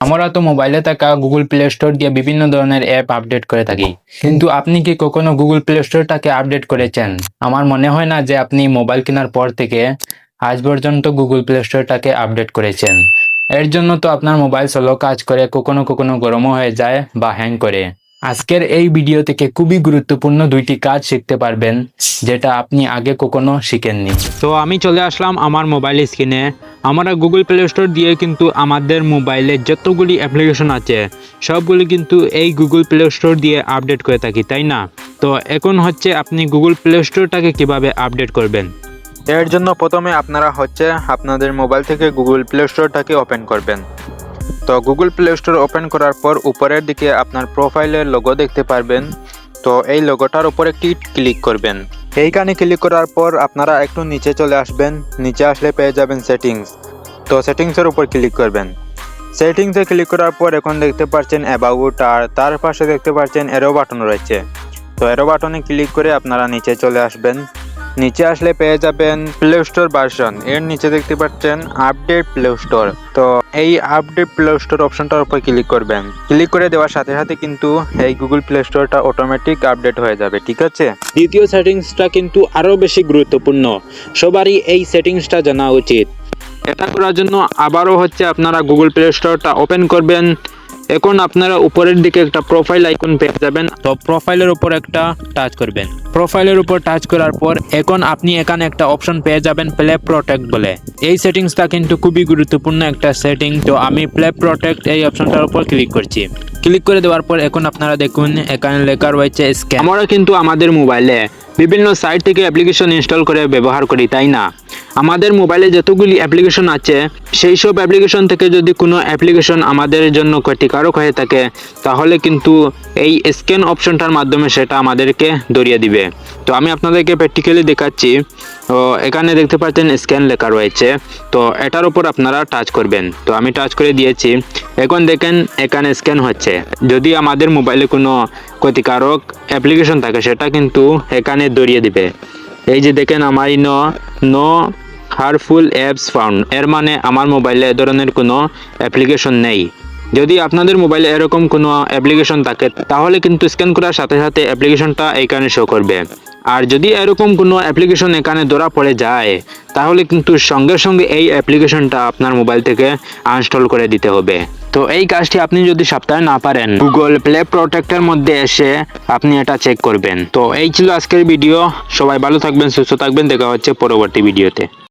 আমরা তো মোবাইলে থাকা গুগল প্লে স্টোর দিয়ে বিভিন্ন ধরনের অ্যাপ আপডেট করে থাকি, কিন্তু আপনি কি কখনো গুগল প্লে স্টোরটাকে আপডেট করেছেন? আমার মনে হয় না যে আপনি মোবাইল কেনার পর থেকে আজ পর্যন্ত গুগল প্লে স্টোরটাকে আপডেট করেছেন। এর জন্য তো আপনার মোবাইল স্লো কাজ করে, কখনো কখনো গরমও হয়ে যায় বা হ্যাং করে। আজকের এই ভিডিও থেকে খুবই গুরুত্বপূর্ণ দুইটি কাজ শিখতে পারবেন, যেটা আপনি আগে কখনো শিখেননি। তো আমি চলে আসলাম আমার মোবাইল স্ক্রিনে। আমরা গুগল প্লে স্টোর দিয়ে কিন্তু আমাদের মোবাইলে যতগুলি অ্যাপ্লিকেশন আছে সবগুলি কিন্তু এই গুগল প্লে স্টোর দিয়ে আপডেট করে থাকি, তাই না? তো এখন হচ্ছে আপনি গুগল প্লে স্টোরটাকে কিভাবে আপডেট করবেন। এর জন্য প্রথমে আপনারা আপনাদের মোবাইল থেকে গুগল প্লে স্টোরটাকে ওপেন করবেন। তো গুগল প্লে স্টোর ওপেন করার পর উপরের দিকে আপনার প্রোফাইলের লোগো দেখতে পারবেন। তো এই লোগোটার উপর একটি ক্লিক করবেন। এইখানে ক্লিক করার পর আপনারা একটু নিচে চলে আসবেন। নিচে আসলে পেয়ে যাবেন সেটিংস। তো সেটিংসের উপর ক্লিক করবেন। সেটিংসে ক্লিক করার পর এখন দেখতে পাচ্ছেন অ্যাবাউট, আর তার পাশে দেখতে পাচ্ছেন অ্যারো বাটন রয়েছে। তো অ্যারো বাটনে ক্লিক করে আপনারা নিচে চলে আসবেন। নিচে আসলে পেয়ে যাবেন প্লে স্টোর ভার্সন। এর নিচে দেখতে পাচ্ছেন আপডেট প্লে স্টোর। তো এই আপডেট প্লে স্টোর অপশনটার উপর ক্লিক করবেন। ক্লিক করে দেওয়ার সাথে সাথে কিন্তু এই গুগল প্লে স্টোরটা অটোমেটিক আপডেট হয়ে যাবে, ঠিক আছে? দ্বিতীয় সেটিংসটা কিন্তু আরো বেশি গুরুত্বপূর্ণ, সবারই এই সেটিংসটা জানা উচিত। এটা করার জন্য আবারও আপনারা গুগল প্লে স্টোরটা ওপেন করবেন। এখন আপনারা উপরের দিকে একটা প্রোফাইল আইকন পেয়ে যাবেন। তো প্রোফাইলের উপর একটা টাচ করবেন। প্রোফাইলের উপর টাচ করার পর এখন আপনি এখানে একটা অপশন পেয়ে যাবেন প্লে প্রোটেক্ট বলে। এই সেটিংসটা কিন্তু খুবই গুরুত্বপূর্ণ একটা সেটিং। তো আমি প্লে প্রোটেক্ট এই অপশনটার উপর ক্লিক করছি। ক্লিক করে দেওয়ার পর এখন আপনারা দেখুন এখানে লেখা রয়েছে স্ক্যান। আমরা কিন্তু আমাদের মোবাইলে বিভিন্ন সাইট থেকে অ্যাপ্লিকেশন ইনস্টল করে ব্যবহার করি, তাই না? আমাদের মোবাইলে যতগুলি অ্যাপ্লিকেশন আছে সেই সব অ্যাপ্লিকেশন থেকে যদি কোনো অ্যাপ্লিকেশন আমাদের জন্য ক্ষতিকারক হয়ে থাকে, তাহলে কিন্তু এই স্ক্যান অপশনটার মাধ্যমে সেটা আমাদেরকে ধরিয়ে দিবে। তো আমি আপনাদেরকে প্র্যাকটিক্যালি দেখাচ্ছি। তো এখানে দেখতে পাচ্ছেন স্ক্যান লেখা রয়েছে। তো এটার উপর আপনারা টাচ করবেন। তো আমি টাচ করে দিয়েছি। এখন দেখেন এখানে স্ক্যান হচ্ছে। যদি আমাদের মোবাইলে কোনো ক্ষতিকারক অ্যাপ্লিকেশন থাকে সেটা কিন্তু এখানে ধরিয়ে দিবে। এই যে দেখেন আমার নো হার্মফুল অ্যাপস ফাউন্ড, এর মানে আমার মোবাইলে এ ধরনের কোনো অ্যাপ্লিকেশন নেই। যদি আপনাদের মোবাইলে এরকম কোনো অ্যাপ্লিকেশন থাকে তাহলে কিন্তু স্ক্যান করার সাথে সাথে অ্যাপ্লিকেশনটা এখানে শো করবে। আর যদি এরকম কোনো অ্যাপ্লিকেশন এখানে ধরা পড়ে যায় তাহলে কিন্তু সঙ্গে সঙ্গে এই অ্যাপ্লিকেশনটা আপনার মোবাইল থেকে আনইনস্টল করে দিতে হবে। তো এই কাজটি আপনি যদি সপ্তাহে না পারেন, গুগল প্লে প্রোটেক্টের মধ্যে এসে আপনি এটা চেক করবেন। তো এই ছিল আজকের ভিডিও। সবাই ভালো থাকবেন, সুস্থ থাকবেন। দেখা হচ্ছে পরবর্তী ভিডিওতে।